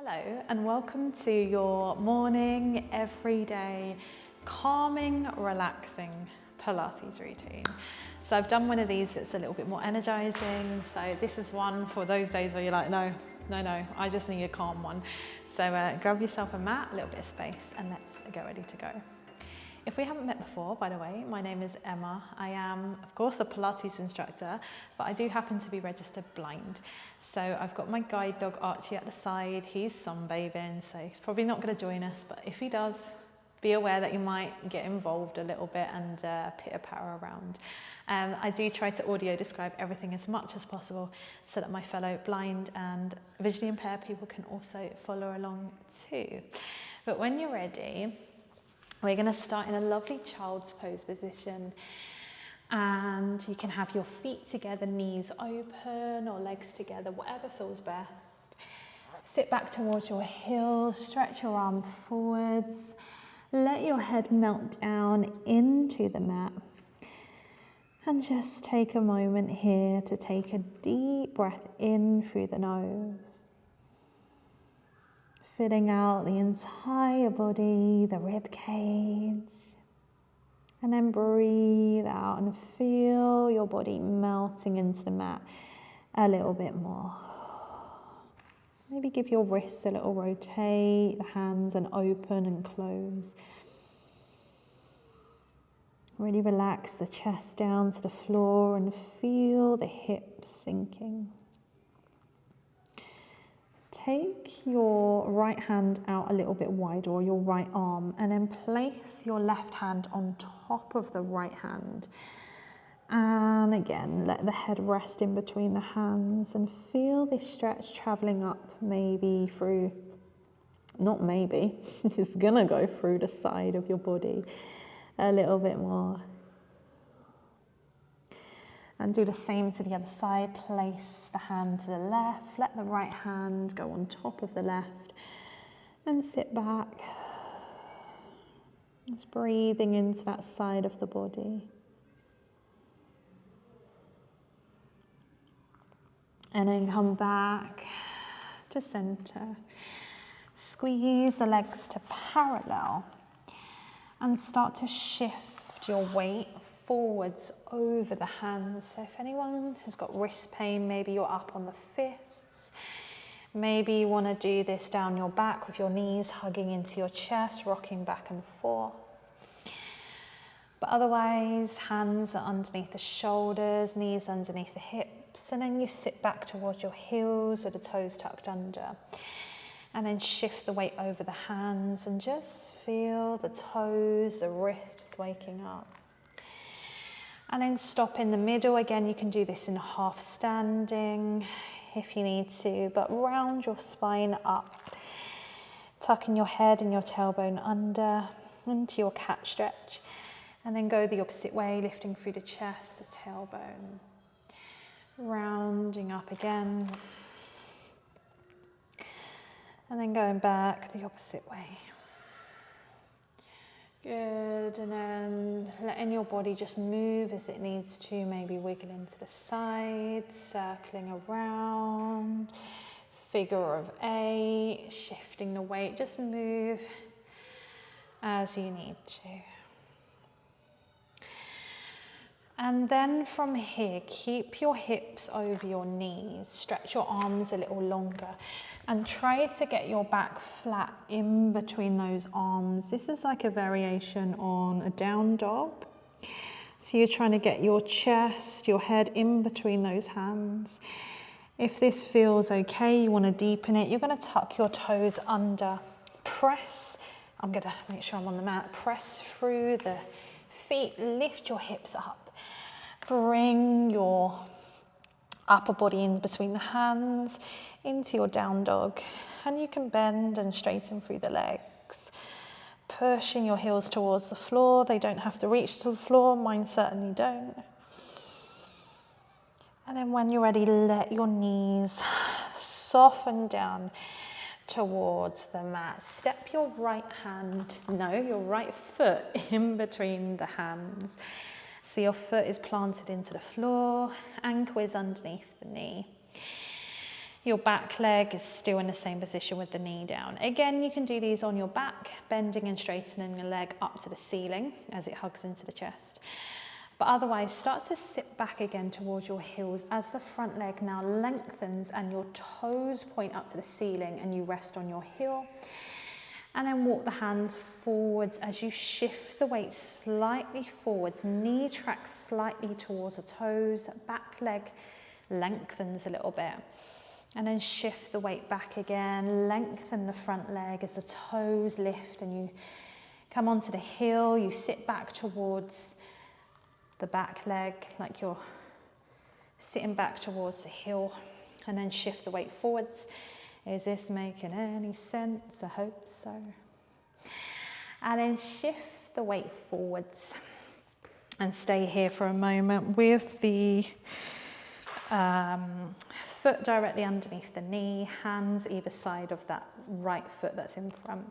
Hello and welcome to your morning, everyday, calming, relaxing Pilates routine. So I've done one of these that's a little bit more energizing. So this is one for those days where you're like, no, I just need a calm one. So grab yourself a mat, a little bit of space, and let's get ready to go. If we haven't met before, by the way, my name is Emma. I am, of course, a Pilates instructor, but I do happen to be registered blind. So I've got my guide dog Archie at the side. He's sunbathing, so he's probably not going to join us, but if he does, be aware that you might get involved a little bit and pitter-patter around. I do try to audio describe everything as much as possible so that my fellow blind and visually impaired people can also follow along too. But when you're ready, we're going to start in a lovely child's pose position, and you can have your feet together, knees open or legs together, whatever feels best. Sit back towards your heels, stretch your arms forwards, let your head melt down into the mat, and just take a moment here to take a deep breath in through the nose. Filling out the entire body, the rib cage. And then breathe out and feel your body melting into the mat a little bit more. Maybe give your wrists a little rotate, the hands an open and close. Really relax the chest down to the floor and feel the hips sinking. Take your right hand out a little bit wider, or your right arm, and then place your left hand on top of the right hand. And again, let the head rest in between the hands and feel this stretch traveling up maybe through, not maybe, it's gonna go through the side of your body a little bit more. And do the same to the other side. Place the hand to the left, let the right hand go on top of the left, and sit back. Just breathing into that side of the body. And then come back to center. Squeeze the legs to parallel and start to shift your weight forwards over the hands. So if anyone has got wrist pain, maybe you're up on the fists. Maybe you want to do this down your back with your knees hugging into your chest, rocking back and forth. But otherwise, hands are underneath the shoulders, knees underneath the hips, and then you sit back towards your heels with the toes tucked under. And then shift the weight over the hands and just feel the toes, the wrists waking up. And then stop in the middle. Again, you can do this in half standing if you need to, but round your spine up, tucking your head and your tailbone under into your cat stretch. And then go the opposite way, lifting through the chest, the tailbone, rounding up again. And then going back the opposite way. Good, and then letting your body just move as it needs to, maybe wiggling to the side, circling around, figure of 8, shifting the weight, just move as you need to. And then from here, keep your hips over your knees, stretch your arms a little longer, and try to get your back flat in between those arms. This is like a variation on a down dog. So you're trying to get your chest, your head in between those hands. If this feels okay, you want to deepen it, you're going to tuck your toes under. Press, I'm going to make sure I'm on the mat, press through the feet, lift your hips up. Bring your upper body in between the hands into your down dog, and you can bend and straighten through the legs, pushing your heels towards the floor. They don't have to reach to the floor, mine certainly don't. And then when you're ready, let your knees soften down towards the mat. Step your right foot in between the hands. So your foot is planted into the floor, ankle is underneath the knee. Your back leg is still in the same position with the knee down. Again, you can do these on your back, bending and straightening the leg up to the ceiling as it hugs into the chest. But otherwise, start to sit back again towards your heels as the front leg now lengthens and your toes point up to the ceiling and you rest on your heel. And then walk the hands forwards as you shift the weight slightly forwards, knee tracks slightly towards the toes, back leg lengthens a little bit. And then shift the weight back again, lengthen the front leg as the toes lift and you come onto the heel, you sit back towards the back leg like you're sitting back towards the heel, and then shift the weight forwards. Is this making any sense? I hope so. And then shift the weight forwards and stay here for a moment with the foot directly underneath the knee, hands either side of that right foot that's in front.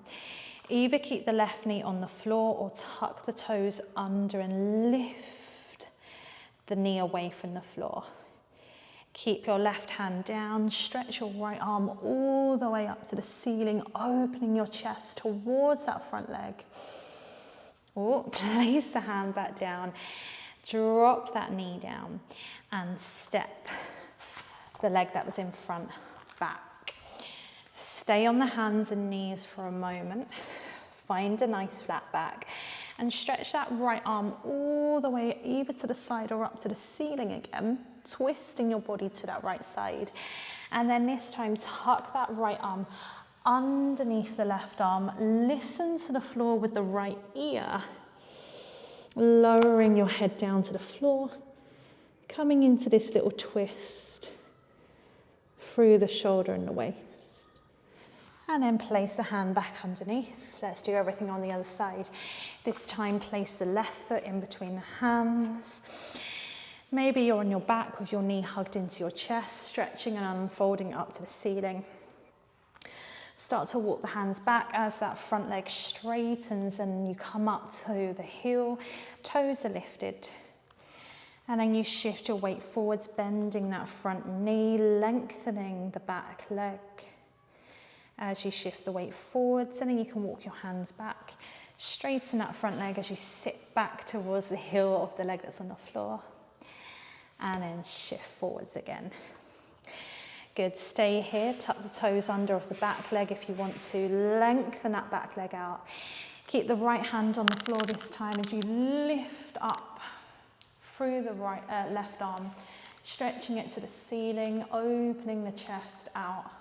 Either keep the left knee on the floor or tuck the toes under and lift the knee away from the floor. Keep your left hand down, stretch your right arm all the way up to the ceiling, opening your chest towards that front leg. Oh, place the hand back down, drop that knee down and step the leg that was in front back. Stay on the hands and knees for a moment. Find a nice flat back and stretch that right arm all the way either to the side or up to the ceiling again, twisting your body to that right side. And then this time, tuck that right arm underneath the left arm. Listen to the floor with the right ear. Lowering your head down to the floor, coming into this little twist through the shoulder and the waist. And then place the hand back underneath. Let's do everything on the other side. This time, place the left foot in between the hands. Maybe you're on your back with your knee hugged into your chest, stretching and unfolding up to the ceiling. Start to walk the hands back as that front leg straightens and you come up to the heel. Toes are lifted. And then you shift your weight forwards, bending that front knee, lengthening the back leg. As you shift the weight forwards, and then you can walk your hands back. Straighten that front leg as you sit back towards the heel of the leg that's on the floor. And then shift forwards again. Good, stay here, tuck the toes under of the back leg if you want to. Lengthen that back leg out. Keep the right hand on the floor this time as you lift up through the left arm, stretching it to the ceiling, opening the chest out.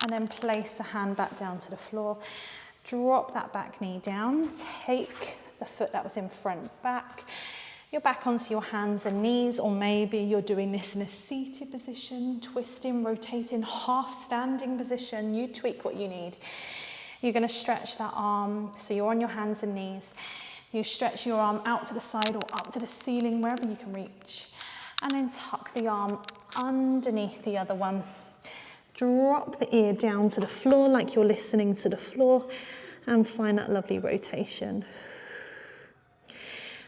And then place the hand back down to the floor. Drop that back knee down. Take the foot that was in front back. You're back onto your hands and knees, or maybe you're doing this in a seated position, twisting, rotating, half standing position. You tweak what you need. You're going to stretch that arm, so you're on your hands and knees. You stretch your arm out to the side or up to the ceiling, wherever you can reach. And then tuck the arm underneath the other one. Drop the ear down to the floor like you're listening to the floor and find that lovely rotation.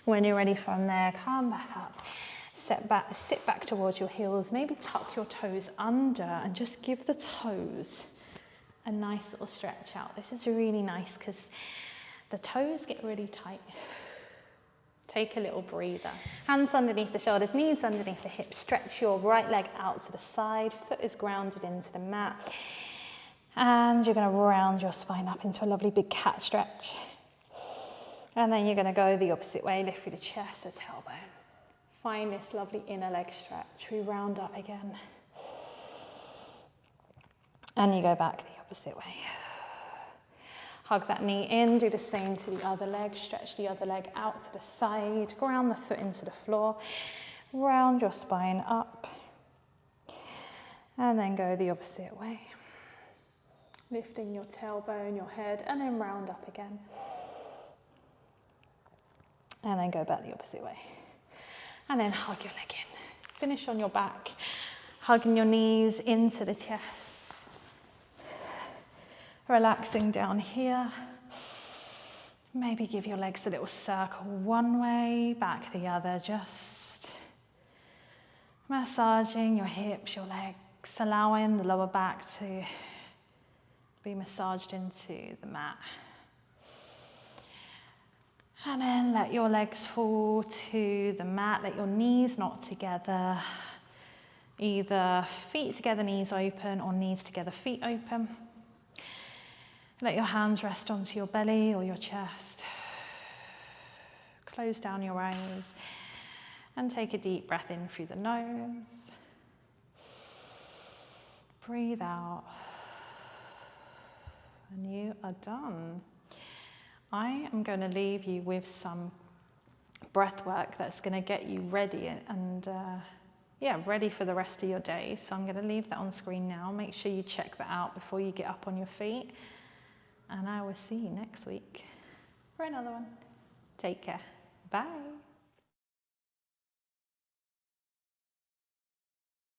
When you're ready from there, come back up, sit back towards your heels, maybe tuck your toes under and just give the toes a nice little stretch out. This is really nice because the toes get really tight. Take a little breather. Hands underneath the shoulders, knees underneath the hips. Stretch your right leg out to the side. Foot is grounded into the mat. And you're going to round your spine up into a lovely big cat stretch. And then you're going to go the opposite way. Lift through the chest, the tailbone. Find this lovely inner leg stretch. We round up again. And you go back the opposite way. Hug that knee in, do the same to the other leg, stretch the other leg out to the side, ground the foot into the floor, round your spine up, and then go the opposite way. Lifting your tailbone, your head, and then round up again. And then go back the opposite way. And then hug your leg in. Finish on your back, hugging your knees into the chest. Relaxing down here. Maybe give your legs a little circle one way, back the other, just massaging your hips, your legs. allowing the lower back to be massaged into the mat. And then let your legs fall to the mat, let your knees knot together. Either feet together, knees open, or knees together, feet open. Let your hands rest onto your belly or your chest. Close down your eyes and take a deep breath in through the nose. Breathe out. And you are done. I am going to leave you with some breath work that's going to get you ready and ready for the rest of your day. So I'm going to leave that on screen now. Make sure you check that out before you get up on your feet. And I will see you next week for another one. Take care. Bye.